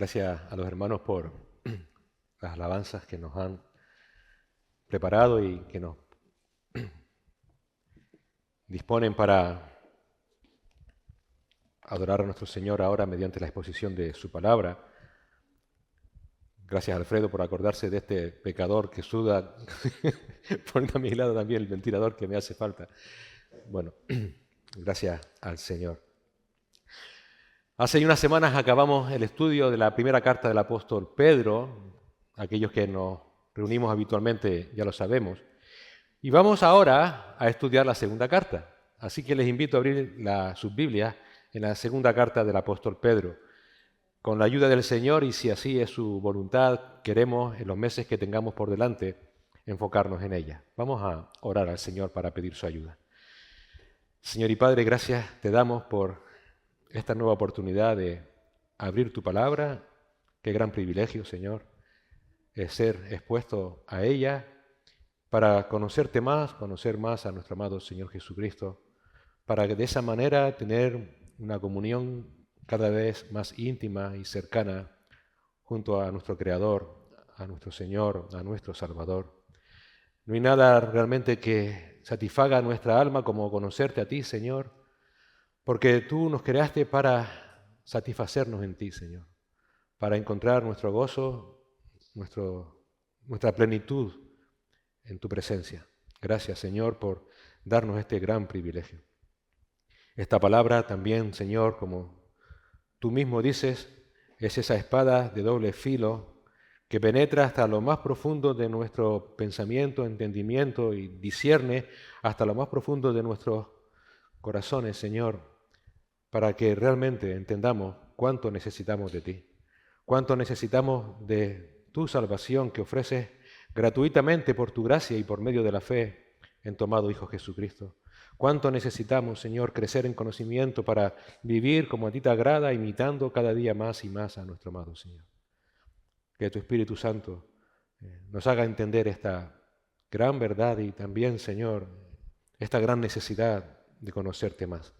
Gracias a los hermanos por las alabanzas que nos han preparado y que nos disponen para adorar a nuestro Señor ahora mediante la exposición de su palabra. Gracias, Alfredo, por acordarse de este pecador que suda, poniendo a mi lado también el ventilador que me hace falta. Bueno, gracias al Señor. Hace unas semanas acabamos el estudio de la primera carta del apóstol Pedro. Aquellos que nos reunimos habitualmente ya lo sabemos. Y vamos ahora a estudiar la segunda carta. Así que les invito a abrir sus Biblias en la segunda carta del apóstol Pedro. Con la ayuda del Señor, y si así es su voluntad, queremos en los meses que tengamos por delante enfocarnos en ella. Vamos a orar al Señor para pedir su ayuda. Señor y Padre, gracias te damos por esta nueva oportunidad de abrir tu palabra. Qué gran privilegio, Señor, es ser expuesto a ella para conocerte más, conocer más a nuestro amado Señor Jesucristo, para que de esa manera tener una comunión cada vez más íntima y cercana junto a nuestro Creador, a nuestro Señor, a nuestro Salvador. No hay nada realmente que satisfaga a nuestra alma como conocerte a ti, Señor, porque tú nos creaste para satisfacernos en ti, Señor, para encontrar nuestro gozo, nuestra plenitud en tu presencia. Gracias, Señor, por darnos este gran privilegio. Esta palabra también, Señor, como tú mismo dices, es esa espada de doble filo que penetra hasta lo más profundo de nuestro pensamiento, entendimiento y discierne hasta lo más profundo de nuestros corazones, Señor, para que realmente entendamos cuánto necesitamos de ti, cuánto necesitamos de tu salvación que ofreces gratuitamente por tu gracia y por medio de la fe en tu amado Hijo Jesucristo. Cuánto necesitamos, Señor, crecer en conocimiento para vivir como a ti te agrada, imitando cada día más y más a nuestro amado Señor. Que tu Espíritu Santo nos haga entender esta gran verdad y también, Señor, esta gran necesidad de conocerte más.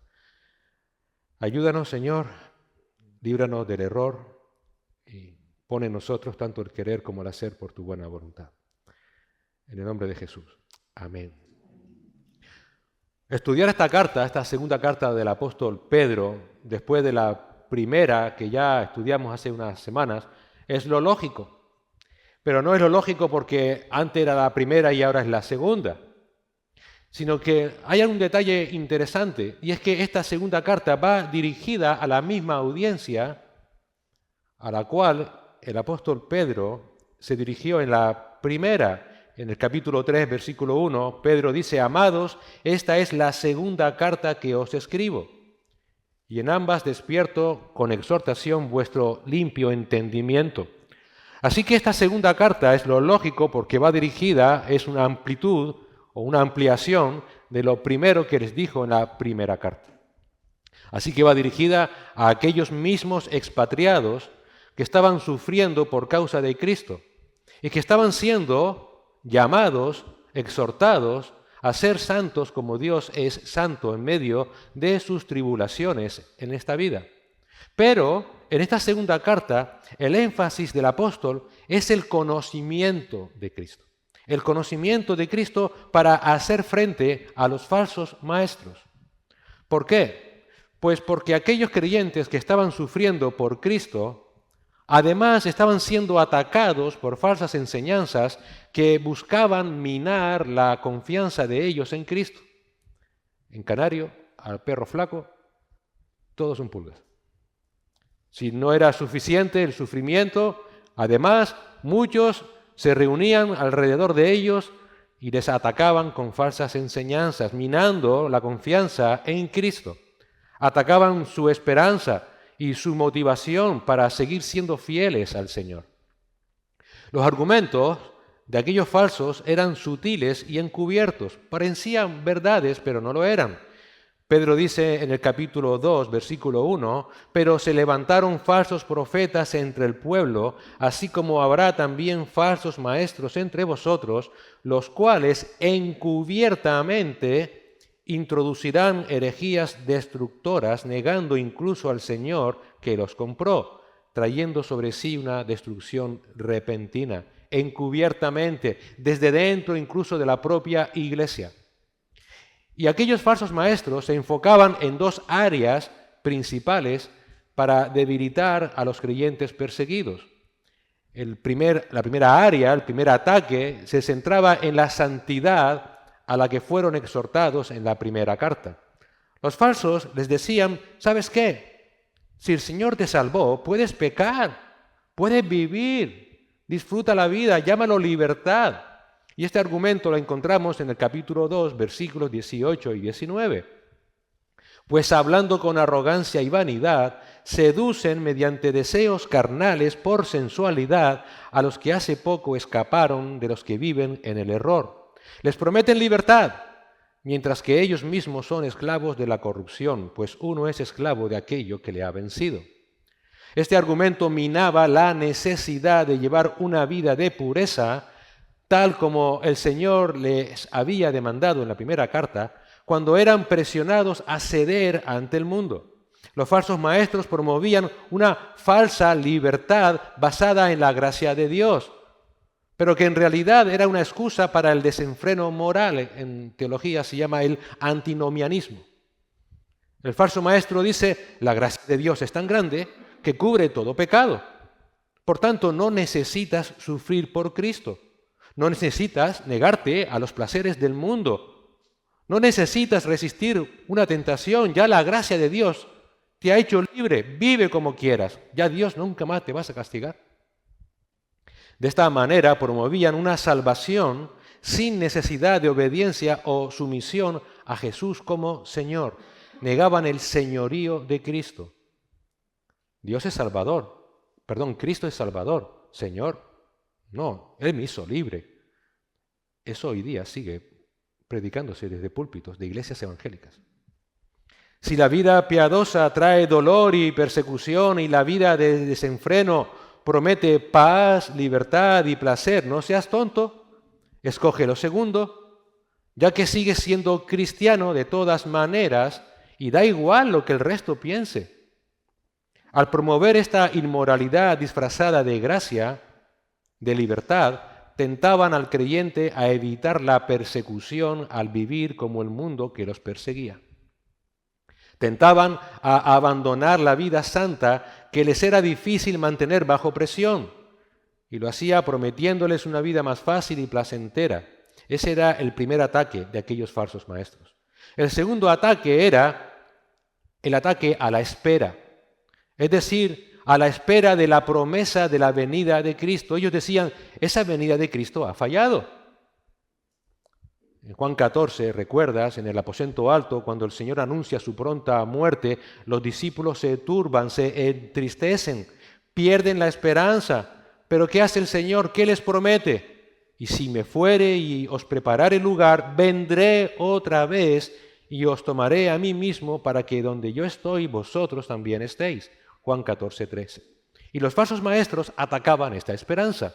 Ayúdanos, Señor, líbranos del error y pon en nosotros tanto el querer como el hacer por tu buena voluntad. En el nombre de Jesús. Amén. Estudiar esta segunda carta del apóstol Pedro, después de la primera que ya estudiamos hace unas semanas, es lo lógico. Pero no es lo lógico porque antes era la primera y ahora es la segunda, sino que hay un detalle interesante, y es que esta segunda carta va dirigida a la misma audiencia a la cual el apóstol Pedro se dirigió en la primera. En el capítulo 3, versículo 1, Pedro dice: Amados, esta es la segunda carta que os escribo, y en ambas despierto con exhortación vuestro limpio entendimiento. Así que esta segunda carta es lo lógico porque va dirigida, es una amplitud o una ampliación de lo primero que les dijo en la primera carta. Así que va dirigida a aquellos mismos expatriados que estaban sufriendo por causa de Cristo y que estaban siendo llamados, exhortados a ser santos como Dios es santo en medio de sus tribulaciones en esta vida. Pero en esta segunda carta, el énfasis del apóstol es el conocimiento de Cristo. El conocimiento de Cristo para hacer frente a los falsos maestros. ¿Por qué? Pues porque aquellos creyentes que estaban sufriendo por Cristo, además estaban siendo atacados por falsas enseñanzas que buscaban minar la confianza de ellos en Cristo. En Canario, al perro flaco, todos son pulgas. Si no era suficiente el sufrimiento, además muchos se reunían alrededor de ellos y les atacaban con falsas enseñanzas, minando la confianza en Cristo. Atacaban su esperanza y su motivación para seguir siendo fieles al Señor. Los argumentos de aquellos falsos eran sutiles y encubiertos, parecían verdades, pero no lo eran. Pedro dice en el capítulo 2, versículo 1, pero se levantaron falsos profetas entre el pueblo, así como habrá también falsos maestros entre vosotros, los cuales encubiertamente introducirán herejías destructoras, negando incluso al Señor que los compró, trayendo sobre sí una destrucción repentina, encubiertamente, desde dentro incluso de la propia iglesia. Y aquellos falsos maestros se enfocaban en dos áreas principales para debilitar a los creyentes perseguidos. La primera área, el primer ataque, se centraba en la santidad a la que fueron exhortados en la primera carta. Los falsos les decían, ¿sabes qué? Si el Señor te salvó, puedes pecar, puedes vivir, disfruta la vida, llámalo libertad. Y este argumento lo encontramos en el capítulo 2, versículos 18 y 19. Pues hablando con arrogancia y vanidad, seducen mediante deseos carnales por sensualidad a los que hace poco escaparon de los que viven en el error. Les prometen libertad, mientras que ellos mismos son esclavos de la corrupción, pues uno es esclavo de aquello que le ha vencido. Este argumento minaba la necesidad de llevar una vida de pureza, tal como el Señor les había demandado en la primera carta, cuando eran presionados a ceder ante el mundo. Los falsos maestros promovían una falsa libertad basada en la gracia de Dios, pero que en realidad era una excusa para el desenfreno moral. En teología se llama el antinomianismo. El falso maestro dice, la gracia de Dios es tan grande que cubre todo pecado. Por tanto, no necesitas sufrir por Cristo. No necesitas negarte a los placeres del mundo. No necesitas resistir una tentación. Ya la gracia de Dios te ha hecho libre. Vive como quieras. Ya Dios nunca más te vas a castigar. De esta manera promovían una salvación sin necesidad de obediencia o sumisión a Jesús como Señor. Negaban el señorío de Cristo. Dios es Salvador. Cristo es Salvador. Señor. No, Él me hizo libre. Eso hoy día sigue predicándose desde púlpitos de iglesias evangélicas. Si la vida piadosa trae dolor y persecución y la vida de desenfreno promete paz, libertad y placer, no seas tonto, escoge lo segundo, ya que sigues siendo cristiano de todas maneras y da igual lo que el resto piense. Al promover esta inmoralidad disfrazada de gracia, de libertad, tentaban al creyente a evitar la persecución al vivir como el mundo que los perseguía. Tentaban a abandonar la vida santa que les era difícil mantener bajo presión, y lo hacía prometiéndoles una vida más fácil y placentera. Ese era el primer ataque de aquellos falsos maestros. El segundo ataque era el ataque a la espera, es decir, a la espera de la promesa de la venida de Cristo. Ellos decían, esa venida de Cristo ha fallado. En Juan 14, recuerdas, en el aposento alto, cuando el Señor anuncia su pronta muerte, los discípulos se turban, se entristecen, pierden la esperanza. Pero ¿qué hace el Señor? ¿Qué les promete? Y si me fuere y os preparare lugar, vendré otra vez y os tomaré a mí mismo para que donde yo estoy, vosotros también estéis. Juan 14, 13. Y los falsos maestros atacaban esta esperanza.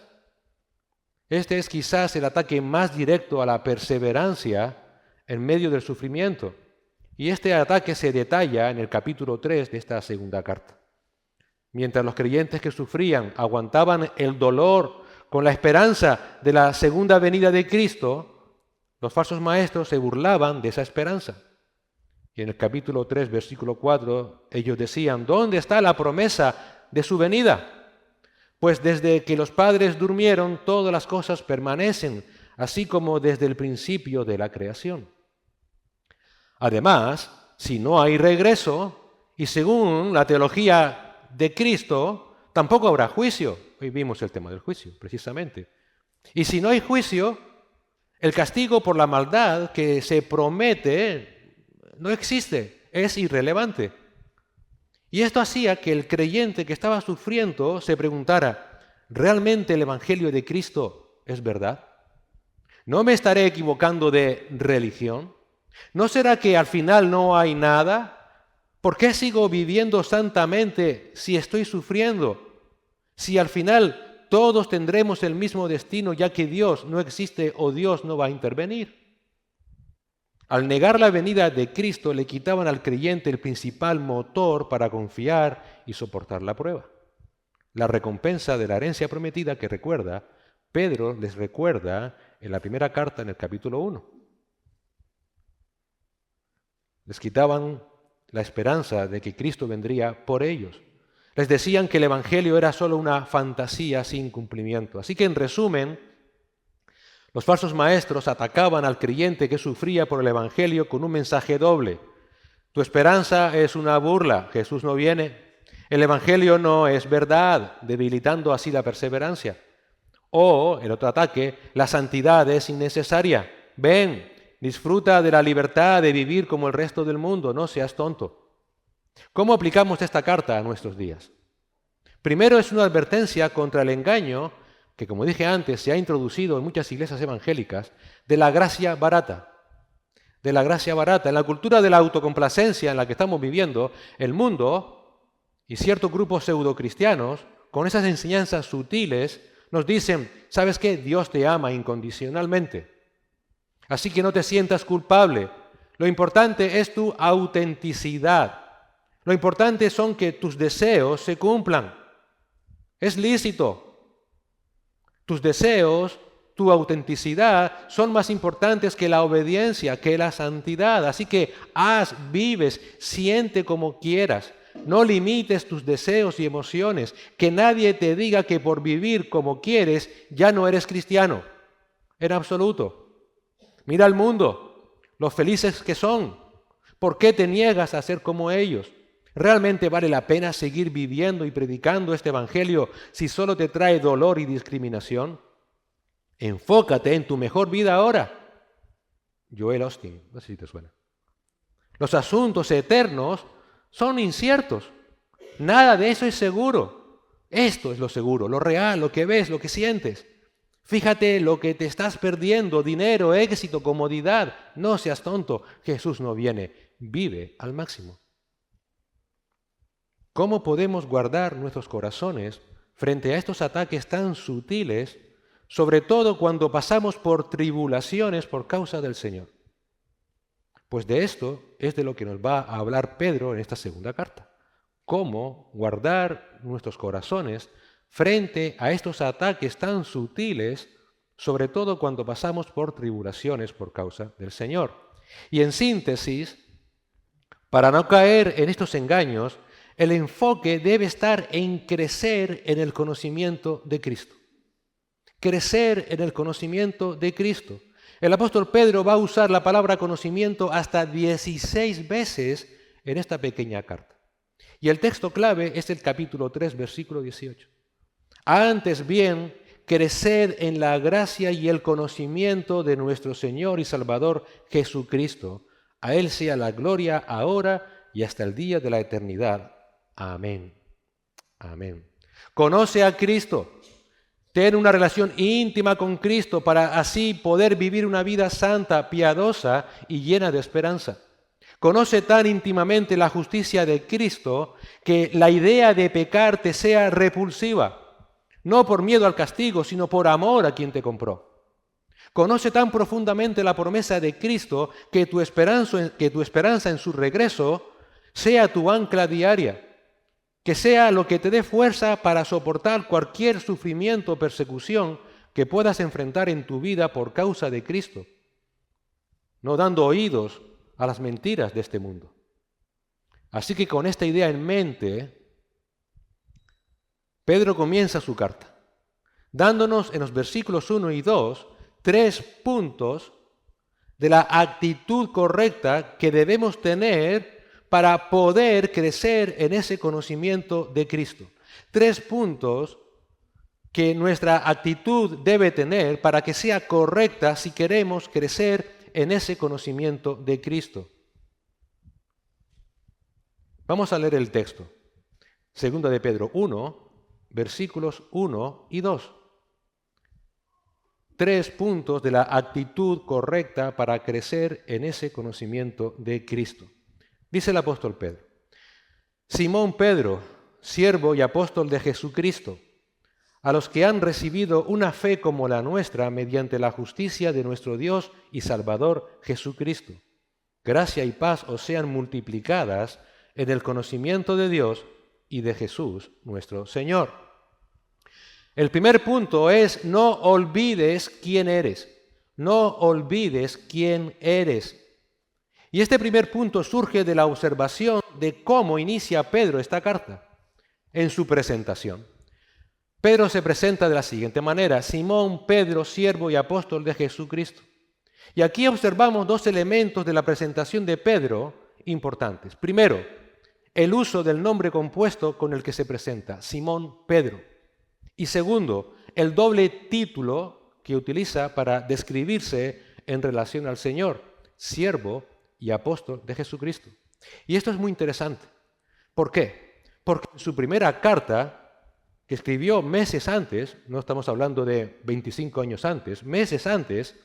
Este es quizás el ataque más directo a la perseverancia en medio del sufrimiento. Y este ataque se detalla en el capítulo 3 de esta segunda carta. Mientras los creyentes que sufrían aguantaban el dolor con la esperanza de la segunda venida de Cristo, los falsos maestros se burlaban de esa esperanza. Y en el capítulo 3, versículo 4, ellos decían, ¿dónde está la promesa de su venida? Pues desde que los padres durmieron, todas las cosas permanecen, así como desde el principio de la creación. Además, si no hay regreso, y según la teología de Cristo, tampoco habrá juicio. Hoy vimos el tema del juicio, precisamente. Y si no hay juicio, el castigo por la maldad que se promete no existe, es irrelevante. Y esto hacía que el creyente que estaba sufriendo se preguntara, ¿realmente el Evangelio de Cristo es verdad? ¿No me estaré equivocando de religión? ¿No será que al final no hay nada? ¿Por qué sigo viviendo santamente si estoy sufriendo? Si al final todos tendremos el mismo destino ya que Dios no existe o Dios no va a intervenir. Al negar la venida de Cristo le quitaban al creyente el principal motor para confiar y soportar la prueba. la recompensa de la herencia prometida que recuerda, Pedro les recuerda en la primera carta en el capítulo 1. Les quitaban la esperanza de que Cristo vendría por ellos. Les decían que el Evangelio era solo una fantasía sin cumplimiento. Así que, en resumen, los falsos maestros atacaban al creyente que sufría por el Evangelio con un mensaje doble. Tu esperanza es una burla, Jesús no viene. El Evangelio no es verdad, debilitando así la perseverancia. O, el otro ataque, la santidad es innecesaria. Ven, disfruta de la libertad de vivir como el resto del mundo, no seas tonto. ¿Cómo aplicamos esta carta a nuestros días? Primero, es una advertencia contra el engaño que, como dije antes, se ha introducido en muchas iglesias evangélicas, de la gracia barata. De la gracia barata. En la cultura de la autocomplacencia en la que estamos viviendo, el mundo y ciertos grupos pseudocristianos, con esas enseñanzas sutiles, nos dicen, ¿sabes qué? Dios te ama incondicionalmente. Así que no te sientas culpable. Lo importante es tu autenticidad. Lo importante son que tus deseos se cumplan. Es lícito. Tus deseos, tu autenticidad son más importantes que la obediencia, que la santidad. Así que vives, siente como quieras. No limites tus deseos y emociones. Que nadie te diga que por vivir como quieres ya no eres cristiano. En absoluto. Mira al mundo, los felices que son. ¿Por qué te niegas a ser como ellos? ¿Realmente vale la pena seguir viviendo y predicando este evangelio si solo te trae dolor y discriminación? Enfócate en tu mejor vida ahora. Joel Osteen, no sé si te suena. Los asuntos eternos son inciertos. Nada de eso es seguro. Esto es lo seguro, lo real, lo que ves, lo que sientes. Fíjate lo que te estás perdiendo, dinero, éxito, comodidad. No seas tonto, Jesús no viene. Vive al máximo. ¿Cómo podemos guardar nuestros corazones frente a estos ataques tan sutiles, sobre todo cuando pasamos por tribulaciones por causa del Señor? Pues de esto es de lo que nos va a hablar Pedro en esta segunda carta. Cómo guardar nuestros corazones frente a estos ataques tan sutiles, sobre todo cuando pasamos por tribulaciones por causa del Señor. Y en síntesis, para no caer en estos engaños, el enfoque debe estar en crecer en el conocimiento de Cristo. Crecer en el conocimiento de Cristo. El apóstol Pedro va a usar la palabra conocimiento hasta 16 veces en esta pequeña carta. Y el texto clave es el capítulo 3, versículo 18. Antes bien, creced en la gracia y el conocimiento de nuestro Señor y Salvador Jesucristo. A Él sea la gloria ahora y hasta el día de la eternidad. Amén. Amén. Conoce a Cristo. Ten una relación íntima con Cristo para así poder vivir una vida santa, piadosa y llena de esperanza. Conoce tan íntimamente la justicia de Cristo que la idea de pecar te sea repulsiva, no por miedo al castigo, sino por amor a quien te compró. Conoce tan profundamente la promesa de Cristo que tu esperanza en su regreso sea tu ancla diaria. Que sea lo que te dé fuerza para soportar cualquier sufrimiento o persecución que puedas enfrentar en tu vida por causa de Cristo, no dando oídos a las mentiras de este mundo. Así que con esta idea en mente, Pedro comienza su carta, dándonos en los versículos 1 y 2 3 puntos de la actitud correcta que debemos tener para poder crecer en ese conocimiento de Cristo. 3 puntos que nuestra actitud debe tener para que sea correcta si queremos crecer en ese conocimiento de Cristo. Vamos a leer el texto. Segunda de Pedro 1, versículos 1 y 2. 3 puntos de la actitud correcta para crecer en ese conocimiento de Cristo. Dice el apóstol Pedro: Simón Pedro, siervo y apóstol de Jesucristo, a los que han recibido una fe como la nuestra mediante la justicia de nuestro Dios y Salvador Jesucristo. Gracia y paz os sean multiplicadas en el conocimiento de Dios y de Jesús nuestro Señor. El primer punto es: no olvides quién eres. No olvides quién eres. Y este primer punto surge de la observación de cómo inicia Pedro esta carta en su presentación. Pedro se presenta de la siguiente manera: Simón, Pedro, siervo y apóstol de Jesucristo. Y aquí observamos dos elementos de la presentación de Pedro importantes. Primero, el uso del nombre compuesto con el que se presenta, Simón Pedro. Y segundo, el doble título que utiliza para describirse en relación al Señor, siervo y apóstol de Jesucristo. Y esto es muy interesante. ¿Por qué? Porque en su primera carta, que escribió meses antes, no estamos hablando de 25 años antes, meses antes,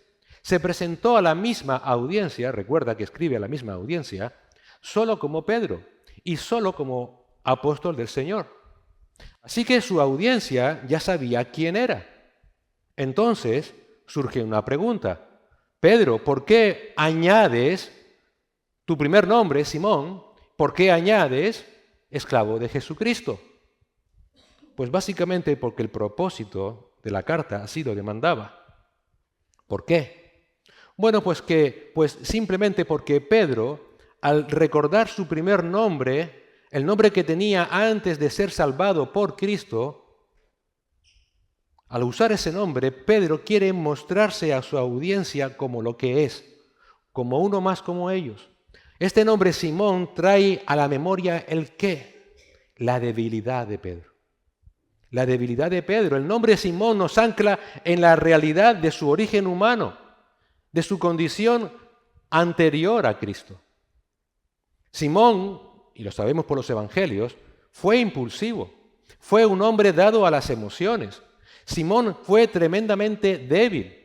se presentó a la misma audiencia, recuerda que escribe a la misma audiencia, solo como Pedro y solo como apóstol del Señor. Así que su audiencia ya sabía quién era. Entonces surge una pregunta: Pedro, ¿por qué añades tu primer nombre, Simón? ¿Por qué añades esclavo de Jesucristo? Pues básicamente porque el propósito de la carta así lo demandaba. ¿Por qué? Bueno, pues simplemente porque Pedro, al recordar su primer nombre, el nombre que tenía antes de ser salvado por Cristo, al usar ese nombre, Pedro quiere mostrarse a su audiencia como lo que es, como uno más como ellos. Este nombre Simón trae a la memoria el qué, la debilidad de Pedro. La debilidad de Pedro. El nombre Simón nos ancla en la realidad de su origen humano, de su condición anterior a Cristo. Simón, y lo sabemos por los evangelios, fue impulsivo, fue un hombre dado a las emociones. Simón fue tremendamente débil.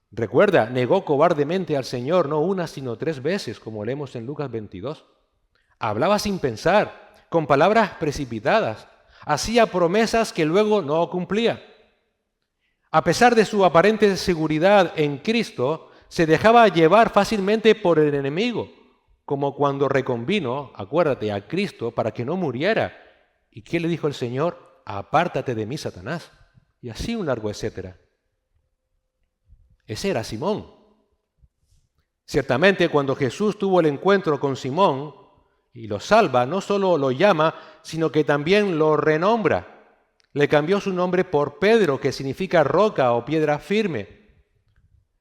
Recuerda, negó cobardemente al Señor no una sino 3 veces, como leemos en Lucas 22. Hablaba sin pensar, con palabras precipitadas. Hacía promesas que luego no cumplía. A pesar de su aparente seguridad en Cristo, se dejaba llevar fácilmente por el enemigo, como cuando reconvino, acuérdate, a Cristo para que no muriera. ¿Y qué le dijo el Señor? Apártate de mí, Satanás. Y así un largo etcétera. Ese era Simón. Ciertamente, cuando Jesús tuvo el encuentro con Simón y lo salva, no solo lo llama, sino que también lo renombra. Le cambió su nombre por Pedro, que significa roca o piedra firme.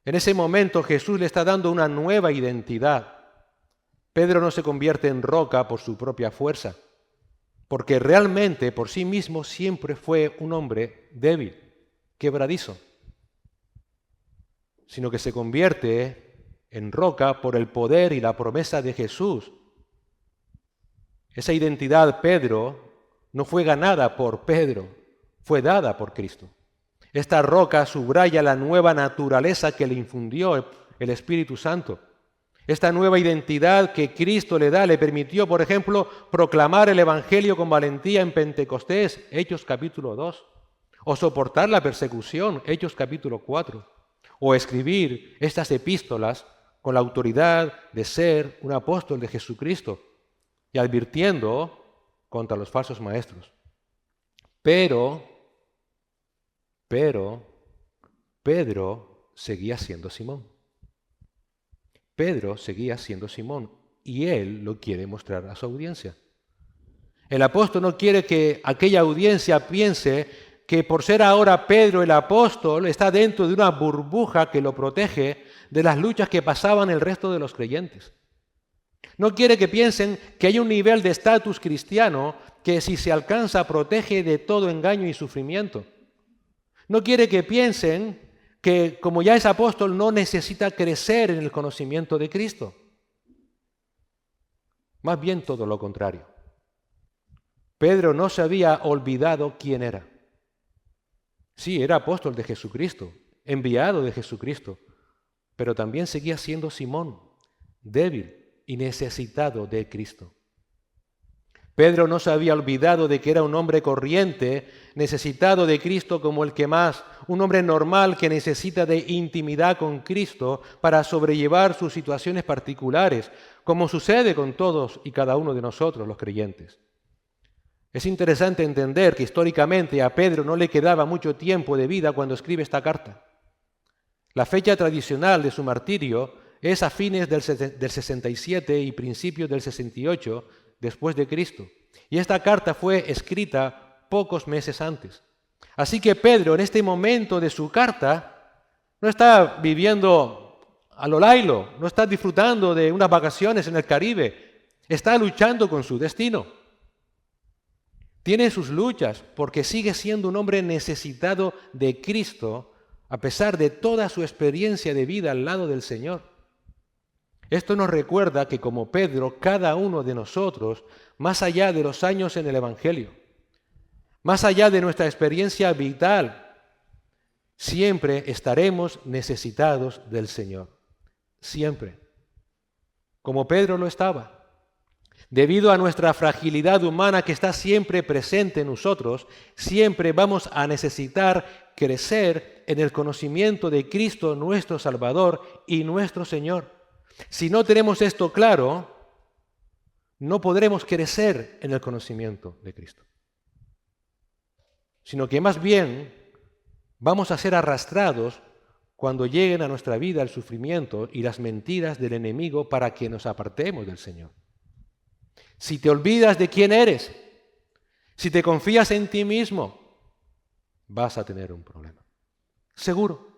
En ese momento Jesús le está dando una nueva identidad. Pedro no se convierte en roca por su propia fuerza, porque realmente por sí mismo siempre fue un hombre débil, quebradizo, sino que se convierte en roca por el poder y la promesa de Jesús. Esa identidad, Pedro, no fue ganada por Pedro, fue dada por Cristo. Esta roca subraya la nueva naturaleza que le infundió el Espíritu Santo. Esta nueva identidad que Cristo le da le permitió, por ejemplo, proclamar el Evangelio con valentía en Pentecostés, Hechos capítulo 2, o soportar la persecución, Hechos capítulo 4, o escribir estas epístolas con la autoridad de ser un apóstol de Jesucristo y advirtiendo contra los falsos maestros. Pero Pedro seguía siendo Simón. Pedro seguía siendo Simón y él lo quiere mostrar a su audiencia. El apóstol no quiere que aquella audiencia piense que por ser ahora Pedro el apóstol está dentro de una burbuja que lo protege de las luchas que pasaban el resto de los creyentes. No quiere que piensen que hay un nivel de estatus cristiano que si se alcanza protege de todo engaño y sufrimiento. No quiere que piensen que como ya es apóstol no necesita crecer en el conocimiento de Cristo. Más bien todo lo contrario. Pedro no se había olvidado quién era. Sí, era apóstol de Jesucristo, enviado de Jesucristo, pero también seguía siendo Simón, débil y necesitado de Cristo. Pedro no se había olvidado de que era un hombre corriente, necesitado de Cristo como el que más, un hombre normal que necesita de intimidad con Cristo para sobrellevar sus situaciones particulares, como sucede con todos y cada uno de nosotros los creyentes. Es interesante entender que históricamente a Pedro no le quedaba mucho tiempo de vida cuando escribe esta carta. La fecha tradicional de su martirio es a fines del 67 y principios del 68 después de Cristo. Y esta carta fue escrita pocos meses antes. Así que Pedro, en este momento de su carta, no está viviendo a lo lailo, no está disfrutando de unas vacaciones en el Caribe, está luchando con su destino. Tiene sus luchas porque sigue siendo un hombre necesitado de Cristo a pesar de toda su experiencia de vida al lado del Señor. Esto nos recuerda que como Pedro, cada uno de nosotros, más allá de los años en el Evangelio, más allá de nuestra experiencia vital, siempre estaremos necesitados del Señor. Siempre. Como Pedro lo estaba. Debido a nuestra fragilidad humana que está siempre presente en nosotros, siempre vamos a necesitar crecer en el conocimiento de Cristo nuestro Salvador y nuestro Señor. Si no tenemos esto claro, no podremos crecer en el conocimiento de Cristo, sino que más bien vamos a ser arrastrados cuando lleguen a nuestra vida el sufrimiento y las mentiras del enemigo para que nos apartemos del Señor. Si te olvidas de quién eres, si te confías en ti mismo, vas a tener un problema. Seguro.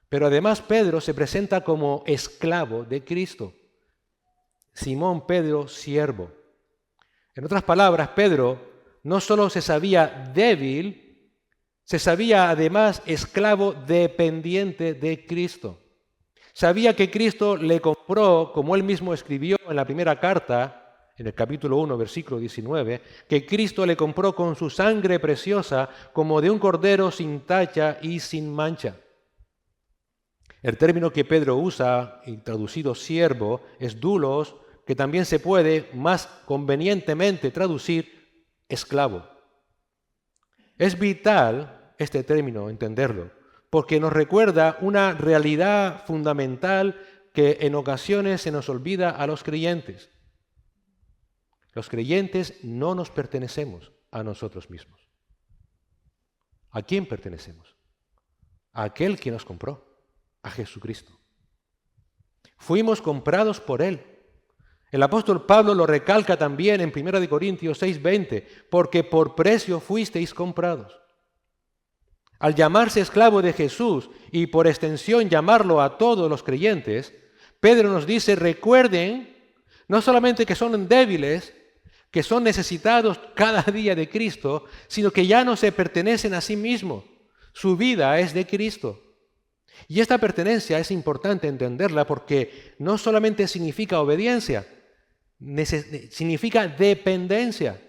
Pero además Pedro se presenta como esclavo de Cristo. Simón Pedro, siervo. En otras palabras, Pedro no solo se sabía débil, se sabía además esclavo dependiente de Cristo. Sabía que Cristo le compró, como él mismo escribió en la primera carta, en el capítulo 1, versículo 19, que Cristo le compró con su sangre preciosa como de un cordero sin tacha y sin mancha. El término que Pedro usa, y traducido siervo, es doulos, que también se puede más convenientemente traducir esclavo. Es vital este término, entenderlo, porque nos recuerda una realidad fundamental que en ocasiones se nos olvida a los creyentes. Los creyentes no nos pertenecemos a nosotros mismos. ¿A quién pertenecemos? A aquel que nos compró, a Jesucristo. Fuimos comprados por Él. El apóstol Pablo lo recalca también en 1 Corintios 6:20, porque por precio fuisteis comprados. Al llamarse esclavo de Jesús y por extensión llamarlo a todos los creyentes, Pedro nos dice, recuerden, no solamente que son débiles, que son necesitados cada día de Cristo, sino que ya no se pertenecen a sí mismos. Su vida es de Cristo. Y esta pertenencia es importante entenderla porque no solamente significa obediencia, significa dependencia.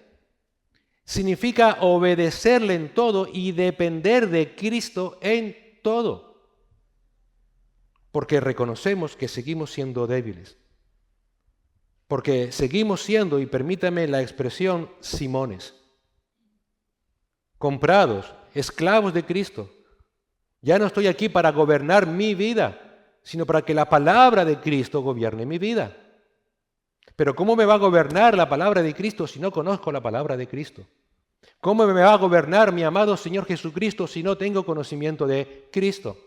Significa obedecerle en todo y depender de Cristo en todo. Porque reconocemos que seguimos siendo débiles. Porque seguimos siendo, y permítame la expresión, Simones. Comprados, esclavos de Cristo. Ya no estoy aquí para gobernar mi vida, sino para que la palabra de Cristo gobierne mi vida. Pero ¿cómo me va a gobernar la palabra de Cristo si no conozco la palabra de Cristo? ¿Cómo me va a gobernar mi amado Señor Jesucristo si no tengo conocimiento de Cristo?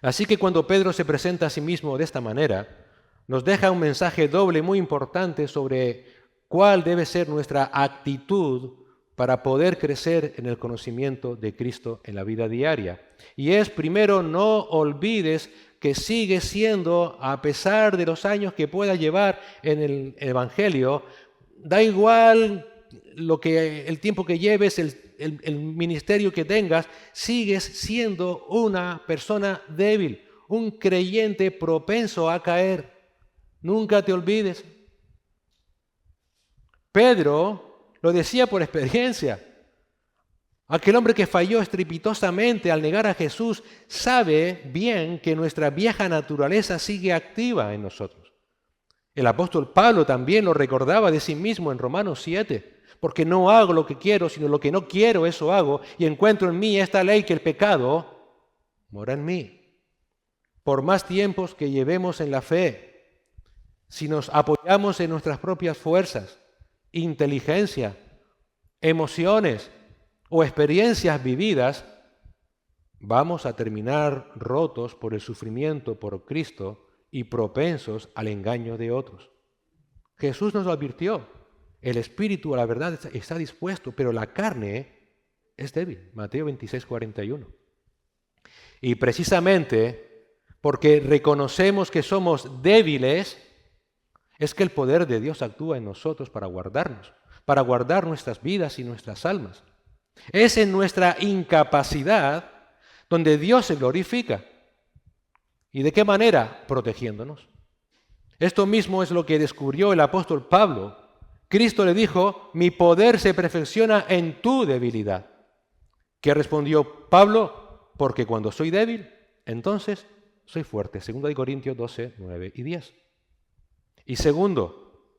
Así que cuando Pedro se presenta a sí mismo de esta manera, nos deja un mensaje doble muy importante sobre cuál debe ser nuestra actitud para poder crecer en el conocimiento de Cristo en la vida diaria. Y es, primero, no olvides que sigue siendo, a pesar de los años que pueda llevar en el Evangelio, da igual el tiempo que lleves, el ministerio que tengas, sigues siendo una persona débil, un creyente propenso a caer. Nunca te olvides. Pedro lo decía por experiencia. Aquel hombre que falló estrepitosamente al negar a Jesús sabe bien que nuestra vieja naturaleza sigue activa en nosotros. El apóstol Pablo también lo recordaba de sí mismo en Romanos 7, porque no hago lo que quiero, sino lo que no quiero, eso hago, y encuentro en mí esta ley que el pecado mora en mí. Por más tiempos que llevemos en la fe, si nos apoyamos en nuestras propias fuerzas, inteligencia, emociones o experiencias vividas, vamos a terminar rotos por el sufrimiento por Cristo y propensos al engaño de otros. Jesús nos lo advirtió. El espíritu a la verdad está dispuesto, pero la carne es débil. Mateo 26, 41. Y precisamente porque reconocemos que somos débiles, es que el poder de Dios actúa en nosotros para guardarnos, para guardar nuestras vidas y nuestras almas. Es en nuestra incapacidad donde Dios se glorifica. ¿Y de qué manera? Protegiéndonos. Esto mismo es lo que descubrió el apóstol Pablo. Cristo le dijo, mi poder se perfecciona en tu debilidad. ¿Qué respondió Pablo? Porque cuando soy débil, entonces soy fuerte. 2 Corintios 12, 9 y 10. Y segundo,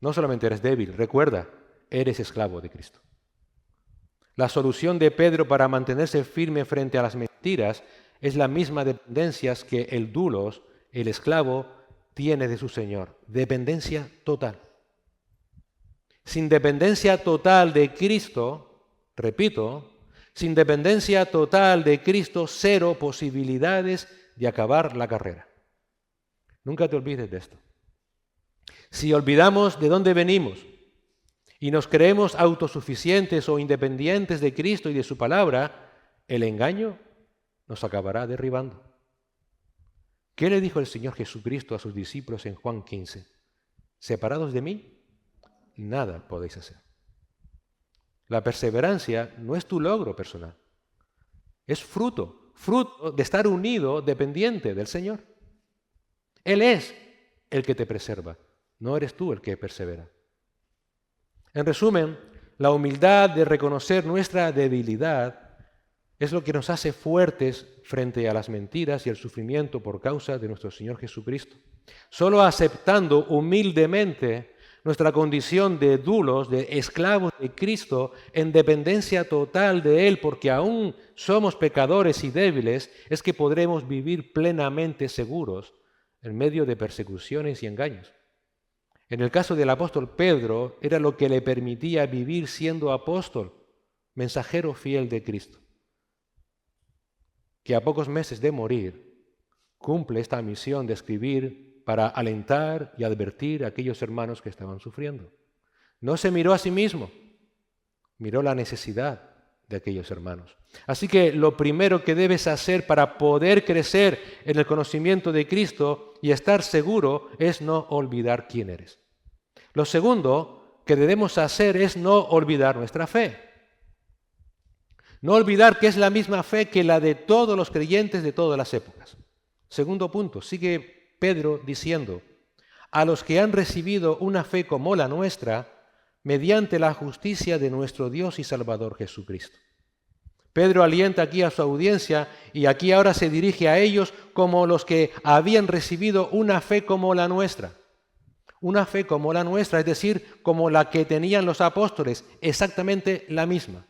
no solamente eres débil, recuerda, eres esclavo de Cristo. La solución de Pedro para mantenerse firme frente a las mentiras es la misma dependencia que el doulos, el esclavo, tiene de su Señor. Dependencia total. Sin dependencia total de Cristo, repito, sin dependencia total de Cristo, cero posibilidades de acabar la carrera. Nunca te olvides de esto. Si olvidamos de dónde venimos y nos creemos autosuficientes o independientes de Cristo y de su palabra, el engaño nos acabará derribando. ¿Qué le dijo el Señor Jesucristo a sus discípulos en Juan 15? Separados de mí, nada podéis hacer. La perseverancia no es tu logro personal, es fruto de estar unido, dependiente del Señor. Él es el que te preserva, no eres tú el que persevera. En resumen, la humildad de reconocer nuestra debilidad es lo que nos hace fuertes frente a las mentiras y el sufrimiento por causa de nuestro Señor Jesucristo. Solo aceptando humildemente nuestra condición de doulos, de esclavos de Cristo, en dependencia total de Él, porque aún somos pecadores y débiles, es que podremos vivir plenamente seguros en medio de persecuciones y engaños. En el caso del apóstol Pedro, era lo que le permitía vivir siendo apóstol, mensajero fiel de Cristo, que a pocos meses de morir cumple esta misión de escribir para alentar y advertir a aquellos hermanos que estaban sufriendo. No se miró a sí mismo, miró la necesidad de aquellos hermanos. Así que lo primero que debes hacer para poder crecer en el conocimiento de Cristo y estar seguro es no olvidar quién eres. Lo segundo que debemos hacer es no olvidar nuestra fe. No olvidar que es la misma fe que la de todos los creyentes de todas las épocas. Segundo punto, sigue Pedro diciendo, a los que han recibido una fe como la nuestra, mediante la justicia de nuestro Dios y Salvador Jesucristo. Pedro alienta aquí a su audiencia y aquí ahora se dirige a ellos como los que habían recibido una fe como la nuestra. Una fe como la nuestra, es decir, como la que tenían los apóstoles, exactamente la misma.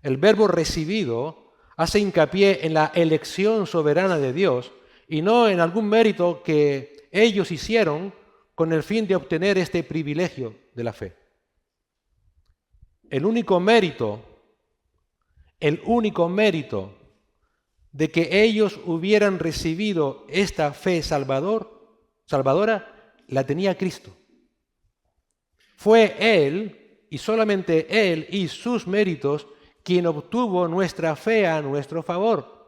El verbo recibido hace hincapié en la elección soberana de Dios y no en algún mérito que ellos hicieron con el fin de obtener este privilegio de la fe. El único mérito de que ellos hubieran recibido esta fe salvadora, la tenía Cristo. Fue Él, y solamente Él y sus méritos, quien obtuvo nuestra fe a nuestro favor.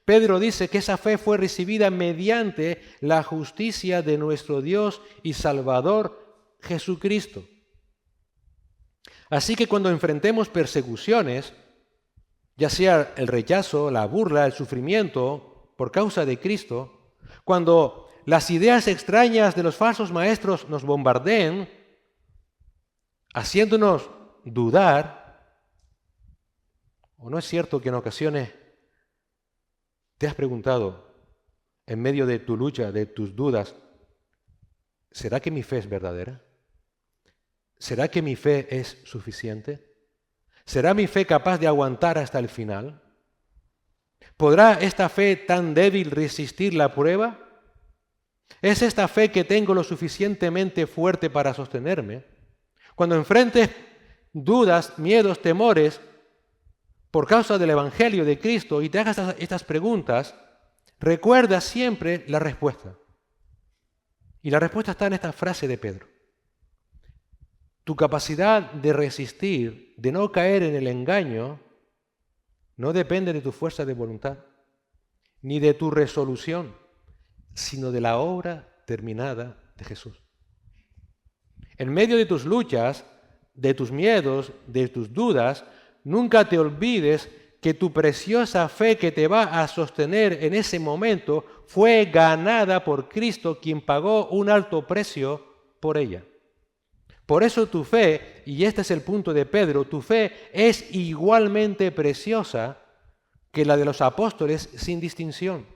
Pedro dice que esa fe fue recibida mediante la justicia de nuestro Dios y Salvador Jesucristo. Así que cuando enfrentemos persecuciones, ya sea el rechazo, la burla, el sufrimiento por causa de Cristo, cuando las ideas extrañas de los falsos maestros nos bombardeen, haciéndonos dudar, ¿o no es cierto que en ocasiones te has preguntado, en medio de tu lucha, de tus dudas, ¿será que mi fe es verdadera? ¿Será que mi fe es suficiente? ¿Será mi fe capaz de aguantar hasta el final? ¿Podrá esta fe tan débil resistir la prueba? ¿Es esta fe que tengo lo suficientemente fuerte para sostenerme? Cuando enfrentes dudas, miedos, temores por causa del Evangelio de Cristo y te hagas estas preguntas, recuerda siempre la respuesta. Y la respuesta está en esta frase de Pedro. Tu capacidad de resistir, de no caer en el engaño, no depende de tu fuerza de voluntad, ni de tu resolución, sino de la obra terminada de Jesús. En medio de tus luchas, de tus miedos, de tus dudas, nunca te olvides que tu preciosa fe que te va a sostener en ese momento fue ganada por Cristo, quien pagó un alto precio por ella. Por eso tu fe, y este es el punto de Pedro, tu fe es igualmente preciosa que la de los apóstoles sin distinción.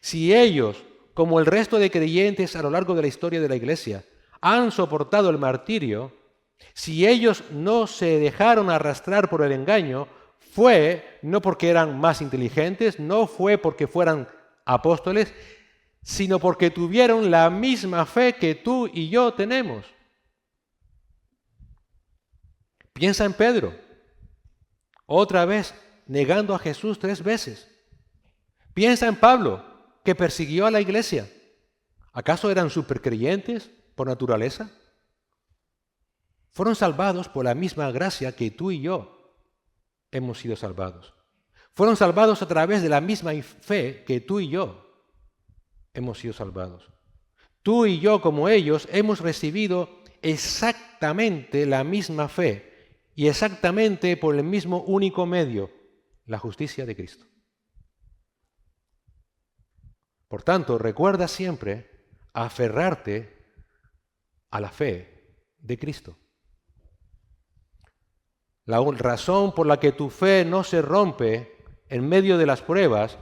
Si ellos, como el resto de creyentes a lo largo de la historia de la Iglesia, han soportado el martirio, si ellos no se dejaron arrastrar por el engaño, fue no porque eran más inteligentes, no fue porque fueran apóstoles, sino porque tuvieron la misma fe que tú y yo tenemos. Piensa en Pedro, otra vez negando a Jesús 3 veces. Piensa en Pablo, que persiguió a la iglesia. ¿Acaso eran supercreyentes por naturaleza? Fueron salvados por la misma gracia que tú y yo hemos sido salvados. Fueron salvados a través de la misma fe que tú y yo hemos sido salvados. Tú y yo, como ellos, hemos recibido exactamente la misma fe y exactamente por el mismo único medio, la justicia de Cristo. Por tanto, recuerda siempre aferrarte a la fe de Cristo. La razón por la que tu fe no se rompe en medio de las pruebas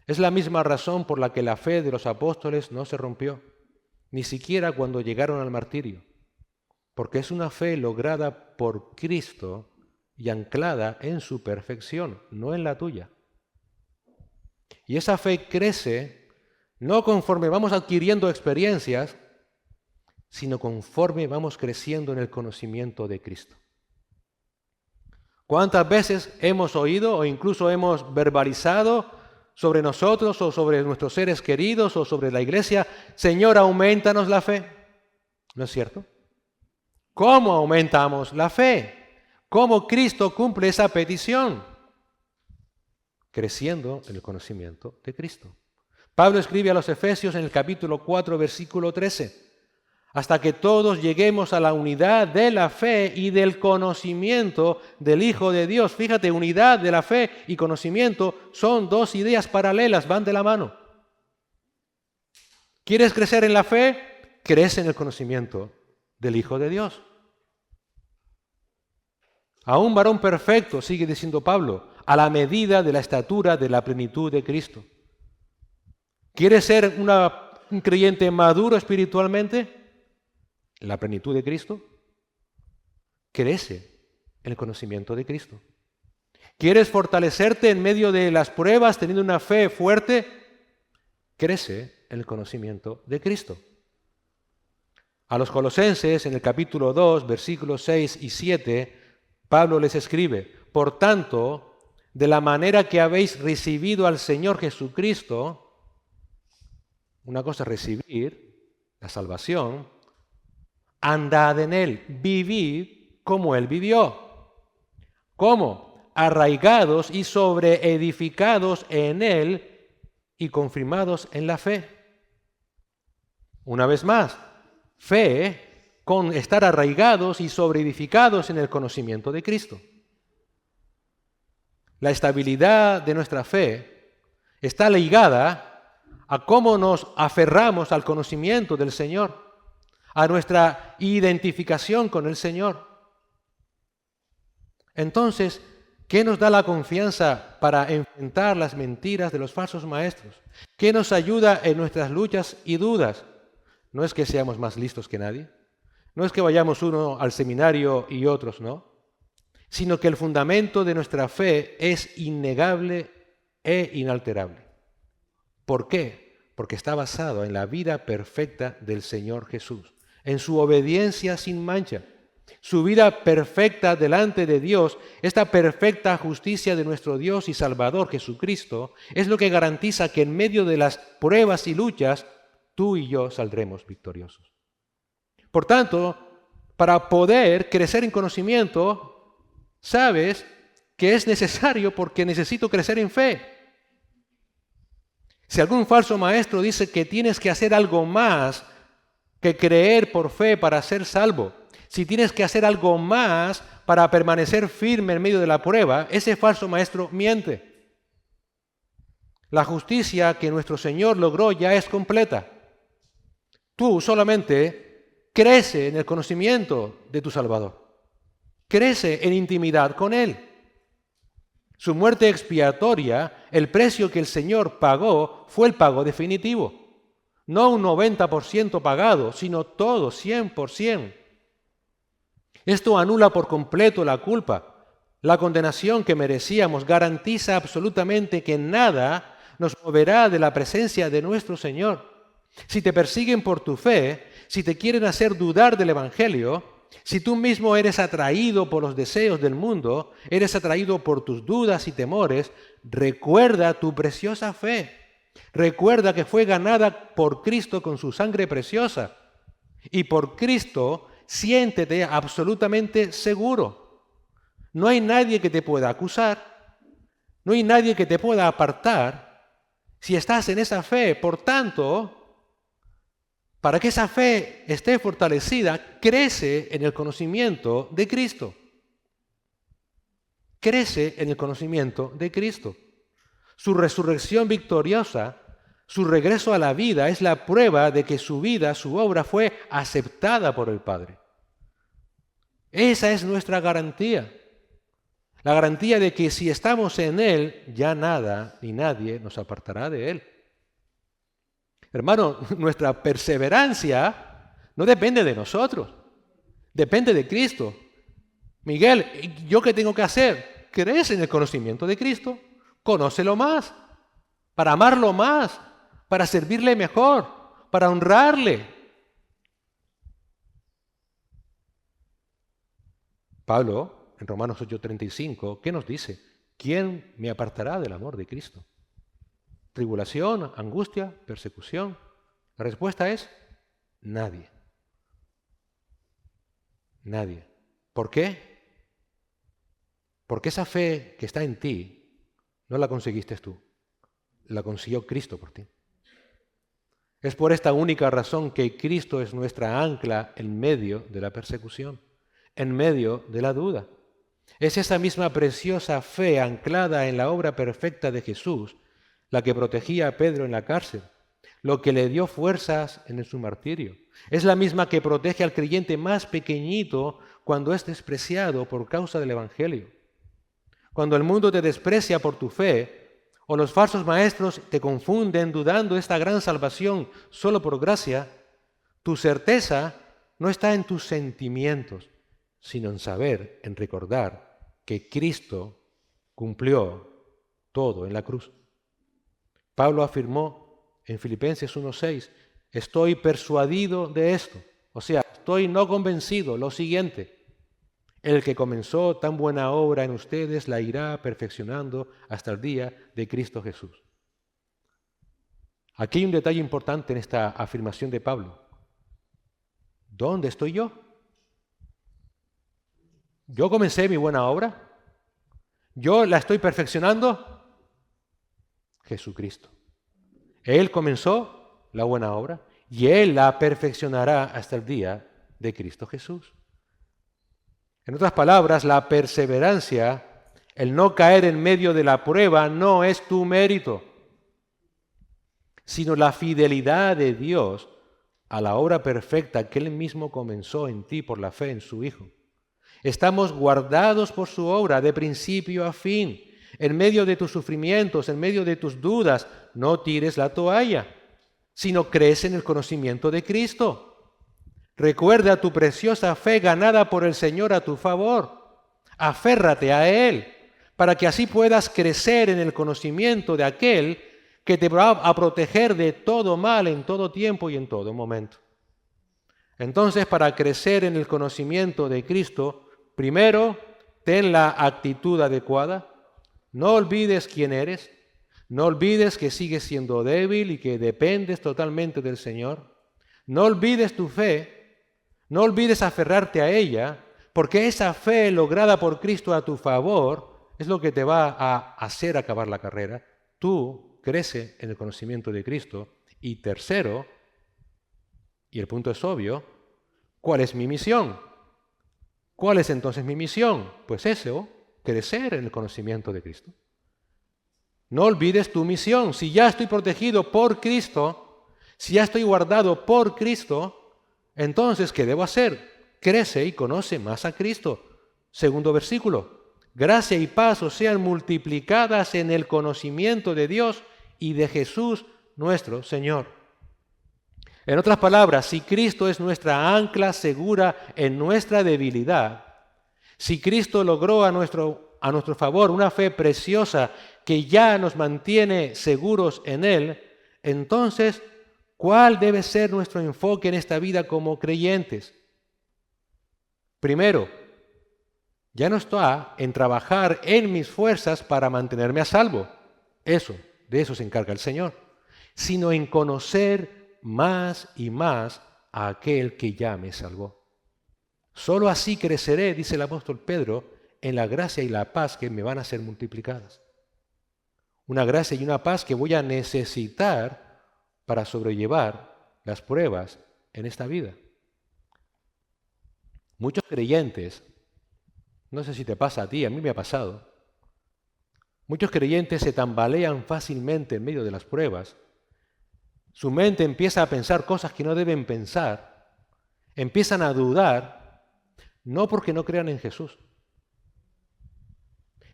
es la misma razón por la que la fe de los apóstoles no se rompió, ni siquiera cuando llegaron al martirio, porque es una fe lograda por Cristo y anclada en su perfección, no en la tuya. Y esa fe crece no conforme vamos adquiriendo experiencias, sino conforme vamos creciendo en el conocimiento de Cristo. ¿Cuántas veces hemos oído o incluso hemos verbalizado sobre nosotros o sobre nuestros seres queridos o sobre la iglesia, Señor, aumentanos la fe? ¿No es cierto? ¿Cómo aumentamos la fe? ¿Cómo Cristo cumple esa petición? Creciendo en el conocimiento de Cristo. Pablo escribe a los Efesios en el capítulo 4, versículo 13, hasta que todos lleguemos a la unidad de la fe y del conocimiento del Hijo de Dios. Fíjate, unidad de la fe y conocimiento son dos ideas paralelas, van de la mano. ¿Quieres crecer en la fe? Crece en el conocimiento del Hijo de Dios. A un varón perfecto, sigue diciendo Pablo, a la medida de la estatura de la plenitud de Cristo. ¿Quieres ser un creyente maduro espiritualmente? La plenitud de Cristo crece en el conocimiento de Cristo. ¿Quieres fortalecerte en medio de las pruebas teniendo una fe fuerte? Crece en el conocimiento de Cristo. A los Colosenses, en el capítulo 2, versículos 6 y 7, Pablo les escribe, por tanto, de la manera que habéis recibido al Señor Jesucristo, una cosa es recibir la salvación, andad en Él, vivid como Él vivió. ¿Cómo? Arraigados y sobreedificados en Él y confirmados en la fe. Una vez más, fe con estar arraigados y sobreedificados en el conocimiento de Cristo. La estabilidad de nuestra fe está ligada a cómo nos aferramos al conocimiento del Señor, a nuestra identificación con el Señor. Entonces, ¿qué nos da la confianza para enfrentar las mentiras de los falsos maestros? ¿Qué nos ayuda en nuestras luchas y dudas? No es que seamos más listos que nadie, no es que vayamos uno al seminario y otros no, sino que el fundamento de nuestra fe es innegable e inalterable. ¿Por qué? Porque está basado en la vida perfecta del Señor Jesús, en su obediencia sin mancha, su vida perfecta delante de Dios. Esta perfecta justicia de nuestro Dios y Salvador Jesucristo es lo que garantiza que en medio de las pruebas y luchas, tú y yo saldremos victoriosos. Por tanto, para poder crecer en conocimiento, sabes que es necesario porque necesito crecer en fe. Si algún falso maestro dice que tienes que hacer algo más que creer por fe para ser salvo, si tienes que hacer algo más para permanecer firme en medio de la prueba, ese falso maestro miente. La justicia que nuestro Señor logró ya es completa. Tú solamente crece en el conocimiento de tu Salvador. Crece en intimidad con Él. Su muerte expiatoria, el precio que el Señor pagó, fue el pago definitivo. No un 90% pagado, sino todo, 100%. Esto anula por completo la culpa. La condenación que merecíamos garantiza absolutamente que nada nos moverá de la presencia de nuestro Señor. Si te persiguen por tu fe, si te quieren hacer dudar del Evangelio, si tú mismo eres atraído por los deseos del mundo, eres atraído por tus dudas y temores, recuerda tu preciosa fe. Recuerda que fue ganada por Cristo con su sangre preciosa. Y por Cristo, siéntete absolutamente seguro. No hay nadie que te pueda acusar. No hay nadie que te pueda apartar si estás en esa fe. Por tanto, para que esa fe esté fortalecida, crece en el conocimiento de Cristo. Crece en el conocimiento de Cristo. Su resurrección victoriosa, su regreso a la vida, es la prueba de que su vida, su obra, fue aceptada por el Padre. Esa es nuestra garantía. La garantía de que si estamos en Él, ya nada ni nadie nos apartará de Él. Hermano, nuestra perseverancia no depende de nosotros, depende de Cristo. Miguel, ¿yo qué tengo que hacer? Crece en el conocimiento de Cristo, conócelo más, para amarlo más, para servirle mejor, para honrarle. Pablo, en Romanos 8:35, ¿qué nos dice? ¿Quién me apartará del amor de Cristo? ¿Tribulación, angustia, persecución? La respuesta es nadie. Nadie. ¿Por qué? Porque esa fe que está en ti no la conseguiste tú, la consiguió Cristo por ti. Es por esta única razón que Cristo es nuestra ancla en medio de la persecución, en medio de la duda. Es esa misma preciosa fe anclada en la obra perfecta de Jesús la que protegía a Pedro en la cárcel, lo que le dio fuerzas en su martirio. Es la misma que protege al creyente más pequeñito cuando es despreciado por causa del Evangelio. Cuando el mundo te desprecia por tu fe, o los falsos maestros te confunden dudando de esta gran salvación solo por gracia, tu certeza no está en tus sentimientos, sino en saber, en recordar que Cristo cumplió todo en la cruz. Pablo afirmó en Filipenses 1:6, estoy persuadido de esto, o sea, estoy no convencido, lo siguiente, el que comenzó tan buena obra en ustedes la irá perfeccionando hasta el día de Cristo Jesús. Aquí hay un detalle importante en esta afirmación de Pablo. ¿Dónde estoy yo? ¿Yo comencé mi buena obra? ¿Yo la estoy perfeccionando? Jesucristo. Él comenzó la buena obra y Él la perfeccionará hasta el día de Cristo Jesús. En otras palabras, la perseverancia, el no caer en medio de la prueba, no es tu mérito, sino la fidelidad de Dios a la obra perfecta que Él mismo comenzó en ti por la fe en su Hijo. Estamos guardados por su obra de principio a fin. En medio de tus sufrimientos, en medio de tus dudas, no tires la toalla, sino crece en el conocimiento de Cristo. Recuerda tu preciosa fe ganada por el Señor a tu favor. Aférrate a Él, para que así puedas crecer en el conocimiento de aquel que te va a proteger de todo mal en todo tiempo y en todo momento. Entonces, para crecer en el conocimiento de Cristo, primero, ten la actitud adecuada. No olvides quién eres. No olvides que sigues siendo débil y que dependes totalmente del Señor. No olvides tu fe. No olvides aferrarte a ella, porque esa fe lograda por Cristo a tu favor es lo que te va a hacer acabar la carrera. Tú crece en el conocimiento de Cristo. Y tercero, y el punto es obvio, ¿cuál es mi misión? ¿Cuál es entonces mi misión? Pues eso, crecer en el conocimiento de Cristo. No olvides tu misión. Si ya estoy protegido por Cristo, si ya estoy guardado por Cristo, entonces, ¿qué debo hacer? Crece y conoce más a Cristo. Segundo versículo. Gracia y paz os sean multiplicadas en el conocimiento de Dios y de Jesús nuestro Señor. En otras palabras, si Cristo es nuestra ancla segura en nuestra debilidad, si Cristo logró a nuestro favor una fe preciosa que ya nos mantiene seguros en Él, entonces, ¿cuál debe ser nuestro enfoque en esta vida como creyentes? Primero, ya no está en trabajar en mis fuerzas para mantenerme a salvo. De eso se encarga el Señor. Sino en conocer más y más a aquel que ya me salvó. Solo así creceré, dice el apóstol Pedro, en la gracia y la paz que me van a ser multiplicadas. Una gracia y una paz que voy a necesitar para sobrellevar las pruebas en esta vida. Muchos creyentes, no sé si te pasa a ti, a mí me ha pasado, muchos creyentes se tambalean fácilmente en medio de las pruebas. Su mente empieza a pensar cosas que no deben pensar, empiezan a dudar, no porque no crean en Jesús,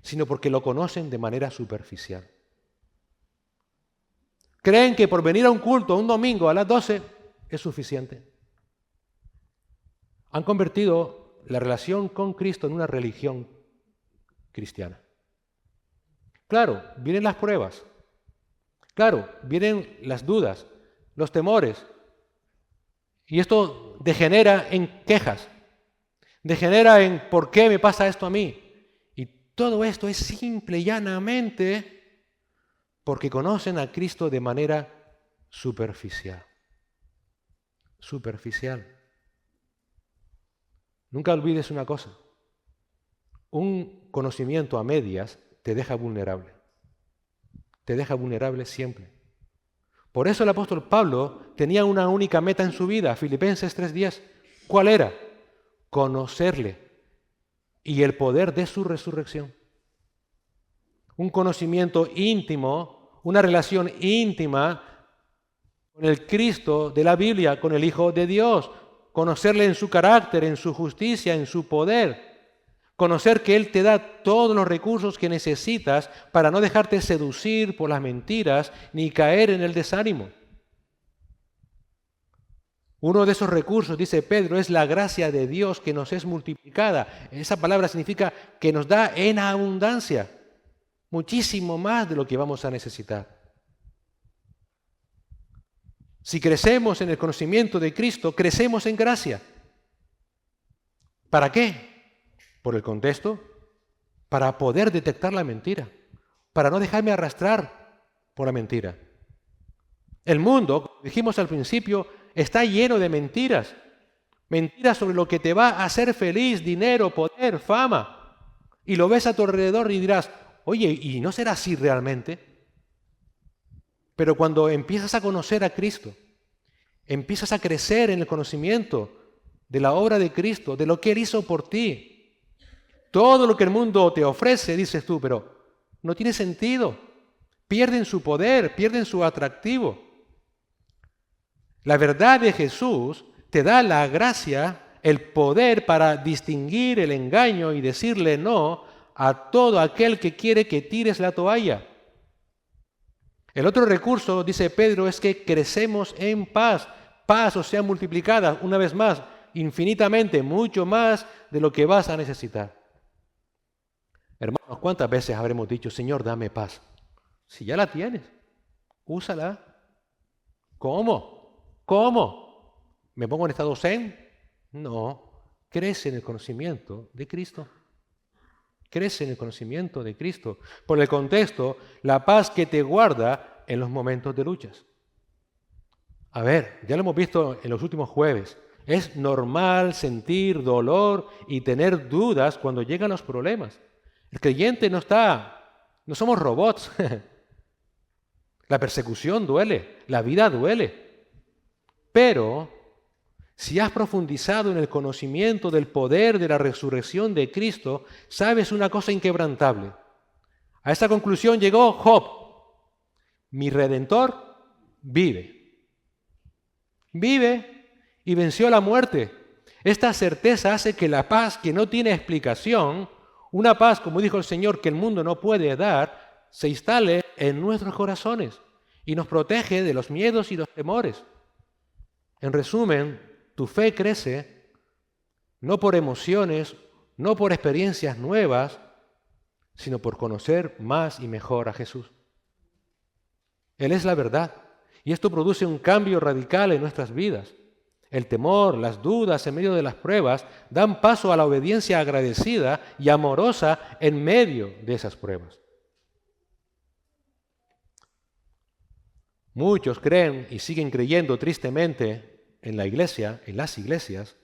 sino porque lo conocen de manera superficial. Creen que por venir a un culto un domingo a las 12 es suficiente. Han convertido la relación con Cristo en una religión cristiana. Claro, vienen las pruebas. Claro, vienen las dudas, los temores. Y esto degenera en quejas. Degenera en ¿por qué me pasa esto a mí? Y todo esto es simple y llanamente porque conocen a Cristo de manera superficial. Superficial. Nunca olvides una cosa. Un conocimiento a medias te deja vulnerable. Te deja vulnerable siempre. Por eso el apóstol Pablo tenía una única meta en su vida, Filipenses 3:10. ¿Cuál era? Conocerle y el poder de su resurrección. Un conocimiento íntimo, una relación íntima con el Cristo de la Biblia, con el Hijo de Dios. Conocerle en su carácter, en su justicia, en su poder. Conocer que Él te da todos los recursos que necesitas para no dejarte seducir por las mentiras ni caer en el desánimo. Uno de esos recursos, dice Pedro, es la gracia de Dios que nos es multiplicada. Esa palabra significa que nos da en abundancia, muchísimo más de lo que vamos a necesitar. Si crecemos en el conocimiento de Cristo, crecemos en gracia. ¿Para qué? Por el contexto, para poder detectar la mentira, para no dejarme arrastrar por la mentira. El mundo, como dijimos al principio, está lleno de mentiras. Mentiras sobre lo que te va a hacer feliz, dinero, poder, fama. Y lo ves a tu alrededor y dirás, oye, ¿y no será así realmente? Pero cuando empiezas a conocer a Cristo, empiezas a crecer en el conocimiento de la obra de Cristo, de lo que Él hizo por ti. Todo lo que el mundo te ofrece, dices tú, pero no tiene sentido. Pierden su poder, pierden su atractivo. La verdad de Jesús te da la gracia, el poder para distinguir el engaño y decirle no a todo aquel que quiere que tires la toalla. El otro recurso, dice Pedro, es que crecemos en paz. Paz, o sea, multiplicada, una vez más, infinitamente, mucho más de lo que vas a necesitar. Hermanos, ¿cuántas veces habremos dicho, Señor, dame paz? Si ya la tienes. úsala. ¿Cómo? ¿Cómo? ¿Me pongo en estado zen? No. Crece en el conocimiento de Cristo. Crece en el conocimiento de Cristo. Por el contexto, la paz que te guarda en los momentos de luchas. A ver, ya lo hemos visto en los últimos jueves. Es normal sentir dolor y tener dudas cuando llegan los problemas. El creyente no somos robots. La persecución duele, la vida duele. Pero si has profundizado en el conocimiento del poder de la resurrección de Cristo, sabes una cosa inquebrantable. A esta conclusión llegó Job. Mi Redentor vive. Vive y venció la muerte. Esta certeza hace que la paz que no tiene explicación, una paz, como dijo el Señor, que el mundo no puede dar, se instale en nuestros corazones y nos protege de los miedos y los temores. En resumen, tu fe crece no por emociones, no por experiencias nuevas, sino por conocer más y mejor a Jesús. Él es la verdad y esto produce un cambio radical en nuestras vidas. El temor, las dudas en medio de las pruebas dan paso a la obediencia agradecida y amorosa en medio de esas pruebas. Muchos creen y siguen creyendo tristemente en la iglesia, en las iglesias,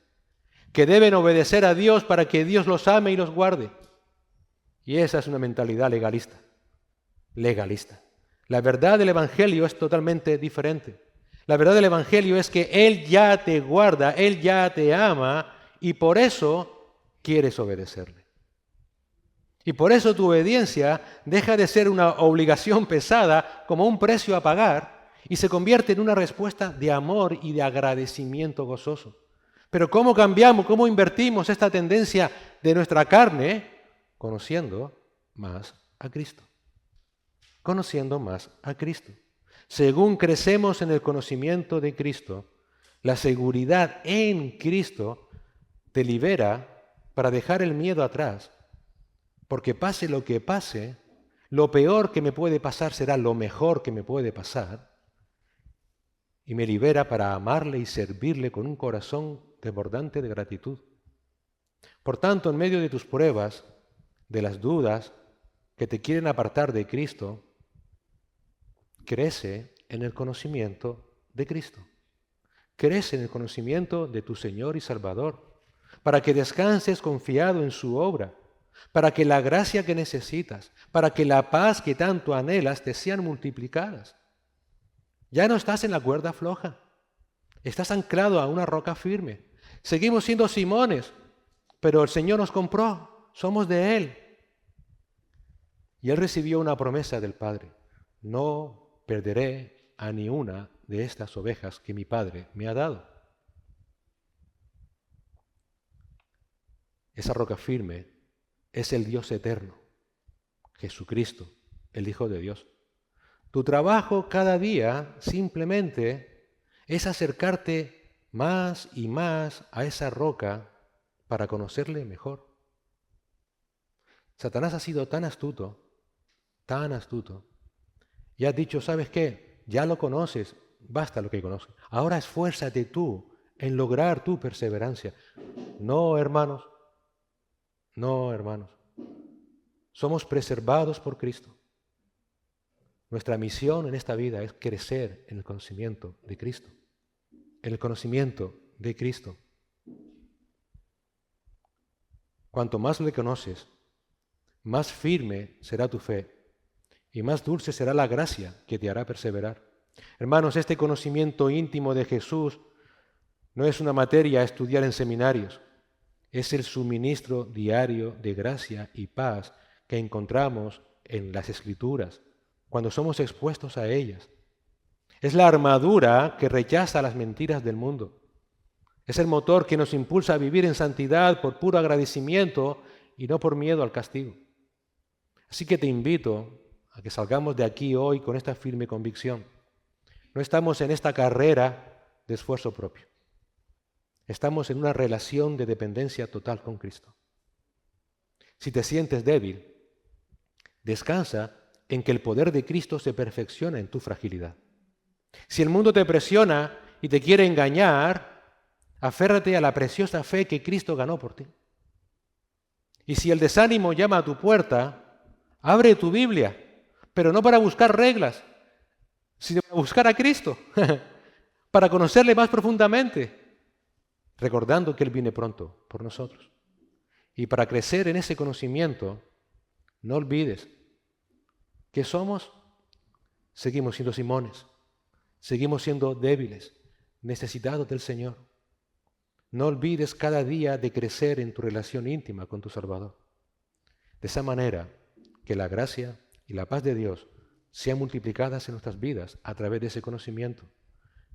que deben obedecer a Dios para que Dios los ame y los guarde. Y esa es una mentalidad legalista. Legalista. La verdad del Evangelio es totalmente diferente. La verdad del Evangelio es que Él ya te guarda, Él ya te ama y por eso quieres obedecerle. Y por eso tu obediencia deja de ser una obligación pesada como un precio a pagar y se convierte en una respuesta de amor y de agradecimiento gozoso. Pero ¿cómo cambiamos, cómo invertimos esta tendencia de nuestra carne? Conociendo más a Cristo. Conociendo más a Cristo. Según crecemos en el conocimiento de Cristo, la seguridad en Cristo te libera para dejar el miedo atrás, porque pase lo que pase, lo peor que me puede pasar será lo mejor que me puede pasar, y me libera para amarle y servirle con un corazón desbordante de gratitud. Por tanto, en medio de tus pruebas, de las dudas que te quieren apartar de Cristo, crece en el conocimiento de Cristo. Crece en el conocimiento de tu Señor y Salvador, para que descanses confiado en su obra, para que la gracia que necesitas, para que la paz que tanto anhelas te sean multiplicadas. Ya no estás en la cuerda floja, estás anclado a una roca firme. Seguimos siendo Simones, pero el Señor nos compró, somos de Él. Y Él recibió una promesa del Padre: no perderé a ni una de estas ovejas que mi Padre me ha dado. Esa roca firme es el Dios eterno, Jesucristo, el Hijo de Dios. Tu trabajo cada día simplemente es acercarte más y más a esa roca para conocerle mejor. Satanás ha sido tan astuto, y has dicho, ¿sabes qué? Ya lo conoces, basta lo que conoces. Ahora esfuérzate tú en lograr tu perseverancia. No, hermanos, no, hermanos. Somos preservados por Cristo. Nuestra misión en esta vida es crecer en el conocimiento de Cristo. En el conocimiento de Cristo. Cuanto más le conoces, más firme será tu fe y más dulce será la gracia que te hará perseverar. Hermanos, este conocimiento íntimo de Jesús no es una materia a estudiar en seminarios, es el suministro diario de gracia y paz que encontramos en las Escrituras, cuando somos expuestos a ellas. Es la armadura que rechaza las mentiras del mundo. Es el motor que nos impulsa a vivir en santidad por puro agradecimiento y no por miedo al castigo. Así que te invito a que salgamos de aquí hoy con esta firme convicción. No estamos en esta carrera de esfuerzo propio. Estamos en una relación de dependencia total con Cristo. Si te sientes débil, descansa en que el poder de Cristo se perfecciona en tu fragilidad. Si el mundo te presiona y te quiere engañar, aférrate a la preciosa fe que Cristo ganó por ti. Y si el desánimo llama a tu puerta, abre tu Biblia, pero no para buscar reglas, sino para buscar a Cristo, para conocerle más profundamente, recordando que Él viene pronto por nosotros. Y para crecer en ese conocimiento, no olvides que seguimos siendo Simones, seguimos siendo débiles, necesitados del Señor. No olvides cada día de crecer en tu relación íntima con tu Salvador. De esa manera que la gracia y la paz de Dios sean multiplicadas en nuestras vidas a través de ese conocimiento.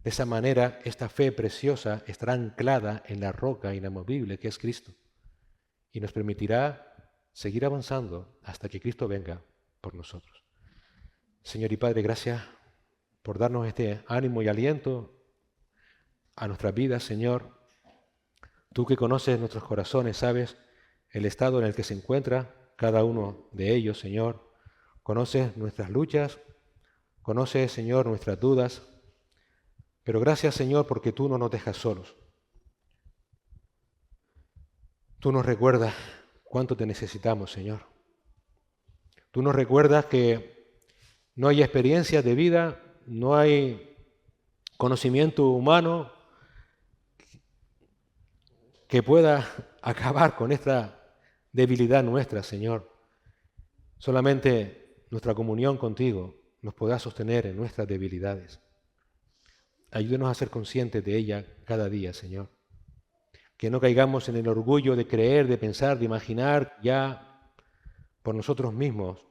De esa manera esta fe preciosa estará anclada en la roca inamovible que es Cristo y nos permitirá seguir avanzando hasta que Cristo venga por nosotros. Señor y Padre, gracias por darnos este ánimo y aliento a nuestras vidas, Señor. Tú que conoces nuestros corazones, sabes el estado en el que se encuentra cada uno de ellos, Señor. Conoces nuestras luchas, conoces, Señor, nuestras dudas. Pero gracias, Señor, porque tú no nos dejas solos. Tú nos recuerdas cuánto te necesitamos, Señor. Tú nos recuerdas que no hay experiencia de vida, no hay conocimiento humano que pueda acabar con esta debilidad nuestra, Señor. Solamente nuestra comunión contigo nos podrá sostener en nuestras debilidades. Ayúdenos a ser conscientes de ella cada día, Señor. Que no caigamos en el orgullo de creer, de pensar, de imaginar, ya por nosotros mismos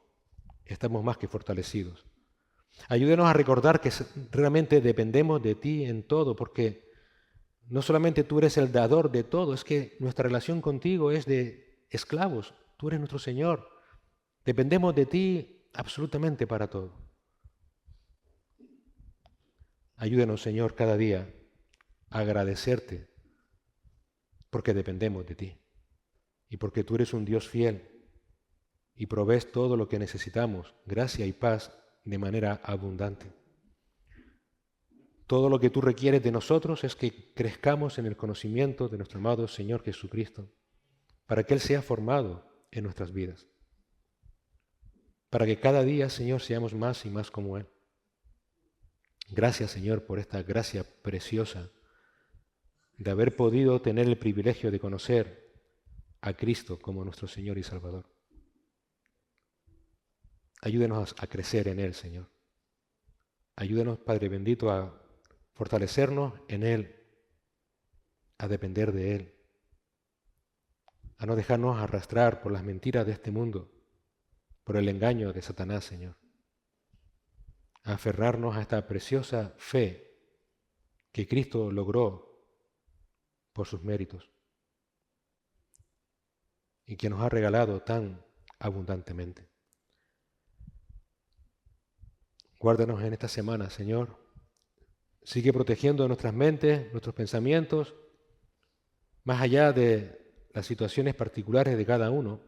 estamos más que fortalecidos. Ayúdenos a recordar que realmente dependemos de ti en todo, porque no solamente tú eres el dador de todo, es que nuestra relación contigo es de esclavos. Tú eres nuestro Señor. Dependemos de ti absolutamente para todo. Ayúdenos, Señor, cada día a agradecerte porque dependemos de ti y porque tú eres un Dios fiel y provees todo lo que necesitamos, gracia y paz, de manera abundante. Todo lo que tú requieres de nosotros es que crezcamos en el conocimiento de nuestro amado Señor Jesucristo, para que Él sea formado en nuestras vidas, para que cada día, Señor, seamos más y más como Él. Gracias, Señor, por esta gracia preciosa de haber podido tener el privilegio de conocer a Cristo como nuestro Señor y Salvador. Ayúdenos a crecer en Él, Señor. Ayúdenos, Padre bendito, a fortalecernos en Él, a depender de Él, a no dejarnos arrastrar por las mentiras de este mundo, por el engaño de Satanás, Señor. A aferrarnos a esta preciosa fe que Cristo logró por sus méritos y que nos ha regalado tan abundantemente. Guárdanos en esta semana, Señor. Sigue protegiendo nuestras mentes, nuestros pensamientos, más allá de las situaciones particulares de cada uno,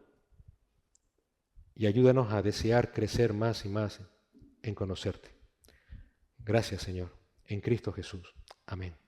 y ayúdanos a desear crecer más y más en conocerte. Gracias, Señor, en Cristo Jesús. Amén.